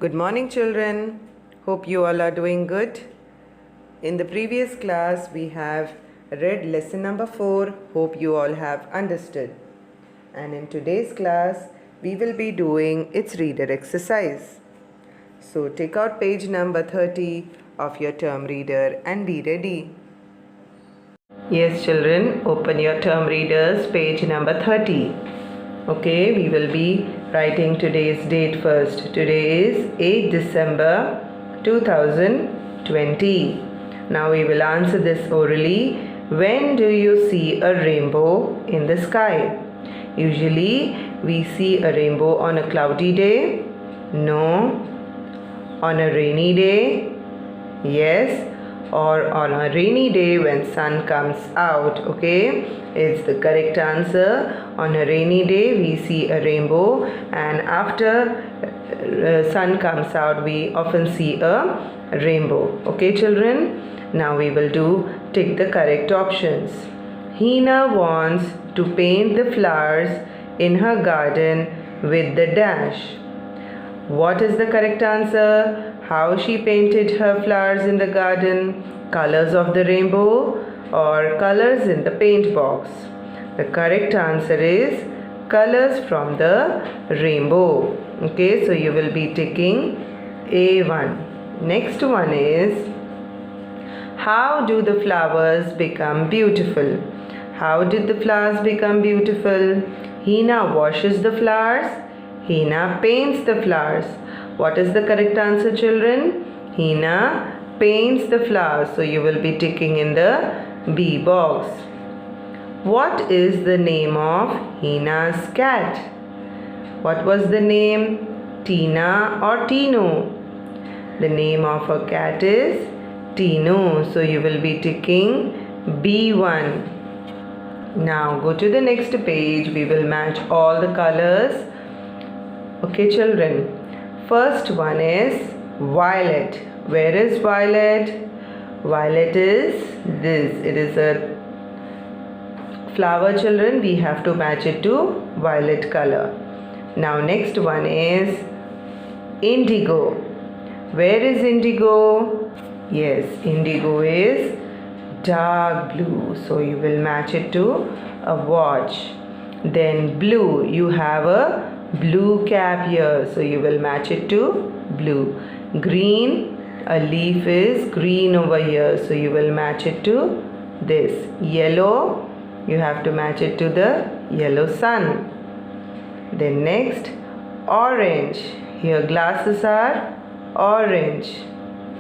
Good morning, children. Hope you all are doing good. In the previous class, we have read lesson number 4. Hope you all have understood. And in today's class, we will be doing its reader exercise. So take out page number 30 of your term reader and be ready. Yes, children, open your term readers, page number 30. Okay, we will be writing today's date first. Today is 8 December 2020. Now we will answer this orally. When do you see a rainbow in the sky? Usually we see a rainbow on a cloudy day. No. On a rainy day? Yes. Or on a rainy day when sun comes out. Okay, it's the correct answer. On a rainy day we see a rainbow, and after sun comes out we often see a rainbow. Okay, children, now we will take the correct options. Hina wants to paint the flowers in her garden with the dash. What is the correct answer? How she painted her flowers in the garden? Colors of the rainbow or colors in the paint box? The correct answer is colors from the rainbow. Okay, so you will be taking A1. Next one is, how do the flowers become beautiful? How did the flowers become beautiful? Hina washes the flowers. Hina paints the flowers. What is the correct answer, children? Hina paints the flowers. So you will be ticking in the B box. What is the name of Hina's cat? What was the name? Tina or Tino? The name of her cat is Tino. So you will be ticking B1. Now go to the next page. We will match all the colors. Okay, children. First one is violet. Where is violet? Violet is this. It is a flower, children. We have to match it to violet color. Now next one is indigo. Where is indigo? Yes, indigo is dark blue. So you will match it to a watch. Then blue. You have a blue cap here, so you will match it to blue. Green, a leaf is green over here, so you will match it to this. Yellow, you have to match it to the yellow sun. Then next, orange. Here glasses are orange.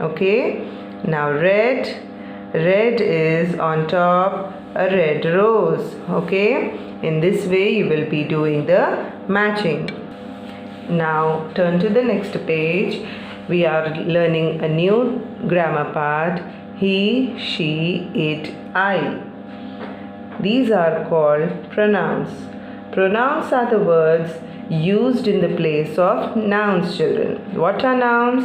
Okay, now red. Red is on top a red rose. Okay, in this way you will be doing the matching. Now turn to the next page. We are learning a new grammar part. He, she, it, I. These are called pronouns. Pronouns are the words used in the place of nouns, children. What are nouns?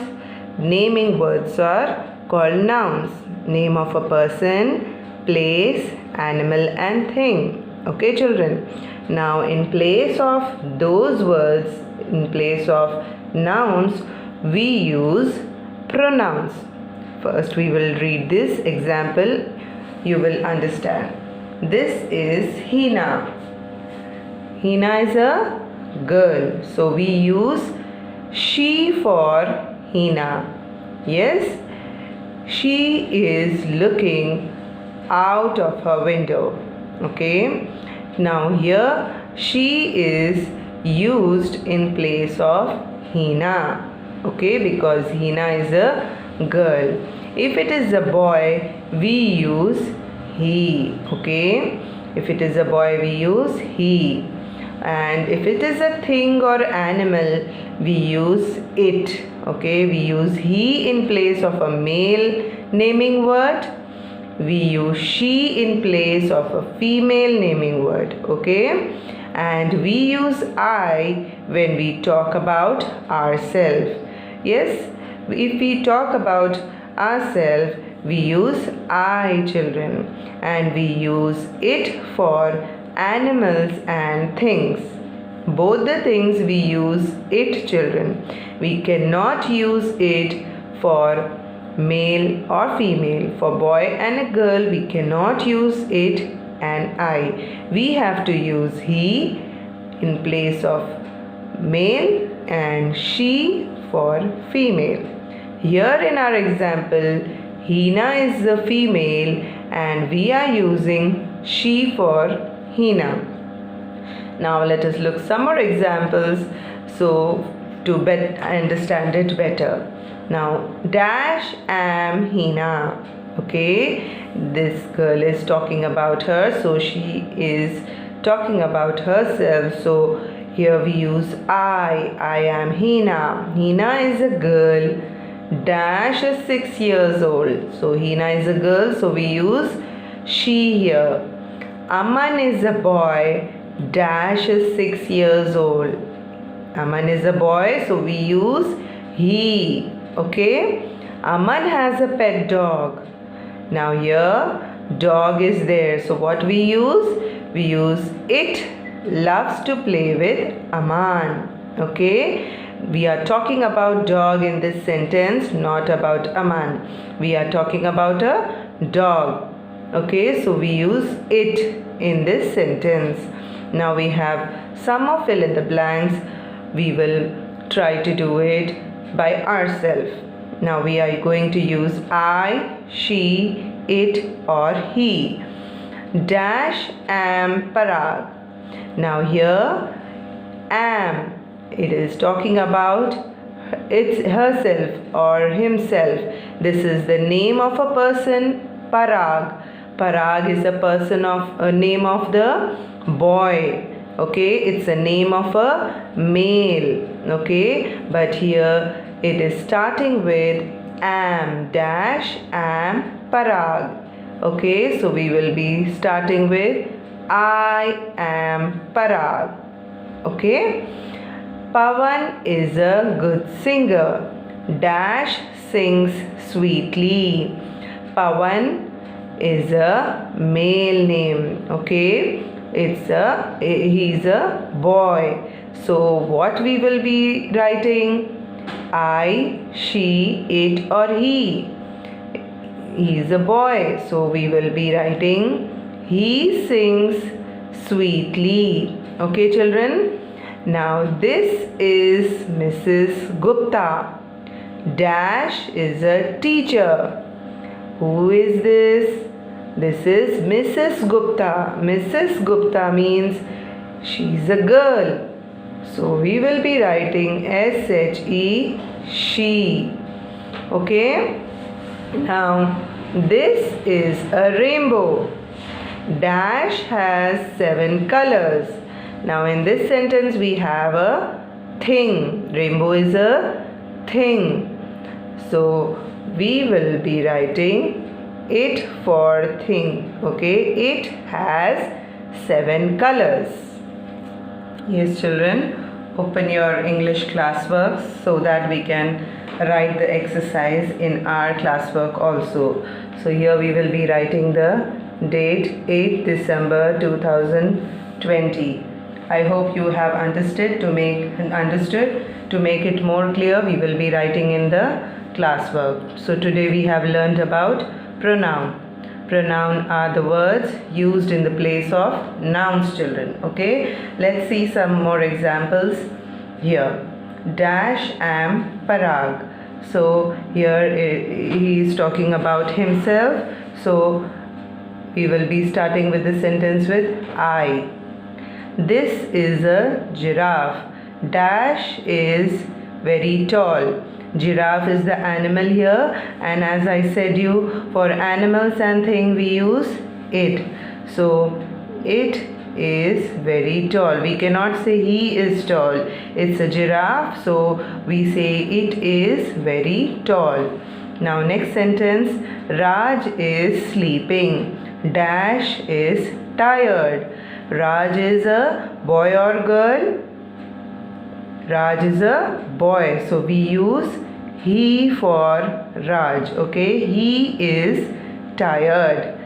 Naming words are called nouns. Name of a person, place, animal and thing. Okay, children. Now in place of those words, in place of nouns, we use pronouns. First we will read this example. You will understand. This is Hina. Hina is a girl. So we use she for Hina. Yes, she is looking out of her window. Okay, now here she is used in place of Hina. Okay, because Hina is a girl. If it is a boy, we use he. Okay, if it is a boy, we use he. And if it is a thing or animal, we use it. Okay, we use he in place of a male naming word. We use she in place of a female naming word. Okay, and we use I when we talk about ourselves. Yes, if we talk about ourselves, we use I, children, and we use it for animals and things. Both the things we use it, children. We cannot use it for male or female. For boy and a girl, we cannot use it and I. We have to use he in place of male and she for female. Here in our example, Hina is the female and we are using she for Hina. Now let us look some more examples so to understand it better. Now dash am Hina. Okay, this girl is talking about her, so she is talking about herself. So here we use I am Hina. Hina is a girl. Dash is 6 years old. So Hina is a girl, so we use she here. Aman is a boy. Dash is 6 years old. Aman is a boy, so we use he. Okay. Aman has a pet dog. Now here dog is there. So what we use? We use it loves to play with Aman. Okay. We are talking about dog in this sentence, not about Aman. We are talking about a dog. Okay. So we use it in this sentence. Now we have some of fill in the blanks. We will try to do it by ourselves. Now we are going to use I, she, it or he. Dash am Parag. Now here am, it is talking about it's herself or himself. This is the name of a person, Parag. Parag is a name of the boy. Okay, it's a name of a male. Okay, but here it is starting with am dash am Parag. Okay, so we will be starting with I am Parag. Okay, Pawan is a good singer. Dash sings sweetly. Pawan is a male name. Okay, he's a boy. So what we will be writing? I, she, it or he. He is a boy, so we will be writing he sings sweetly. Okay, children. Now this is Mrs. Gupta. Dash is a teacher. Who is this? This is Mrs. Gupta. Mrs. Gupta means she's a girl. So we will be writing SHE, she. Okay. Now this is a rainbow. Dash has 7 colors. Now in this sentence we have a thing. Rainbow is a thing. So we will be writing it for thing. Okay, it has 7 colors. Yes, children, open your English classworks so that we can write the exercise in our classwork also. So here we will be writing the date 8th December 2020. I hope you have understood. To make it more clear, we will be writing in the classwork. So today we have learned about pronoun. Pronoun are the words used in the place of nouns, children. Okay, let's see some more examples here. Dash am Parag. So here he is talking about himself. So we will be starting with the sentence with I. This is a giraffe. Dash is very tall. Giraffe is the animal here, and as I said you, for animals and things we use it. So it is very tall. We cannot say he is tall. It's a giraffe, so we say it is very tall. Now next sentence, Raj is sleeping. Dash is tired. Raj is a boy or girl? Raj is a boy, so we use he for Raj. Okay, he is tired.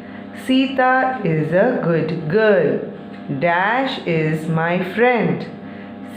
Sita is a good girl. Dash is my friend.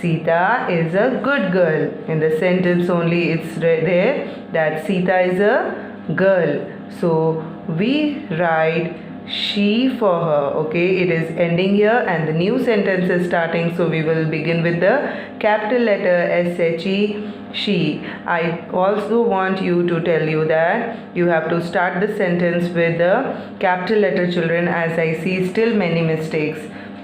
Sita is a good girl. In the sentence only it's there that Sita is a girl. So we write she for her. Okay, it is ending here and the new sentence is starting. So we will begin with the capital letter SHE. She. I also want you to tell you that you have to start the sentence with the capital letter, children, as I see still many mistakes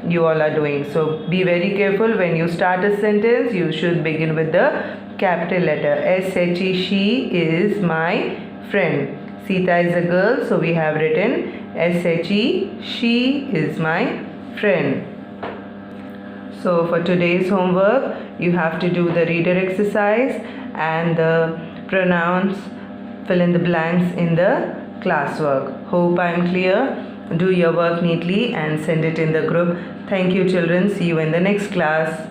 you all are doing. So be very careful when you start a sentence. You should begin with the capital letter SHE. She is my friend. Sita is a girl, so we have written SHE. She is my friend. So for today's homework, you have to do the reader exercise and the pronouns, fill in the blanks in the classwork. Hope I am clear. Do your work neatly and send it in the group. Thank you, children. See you in the next class.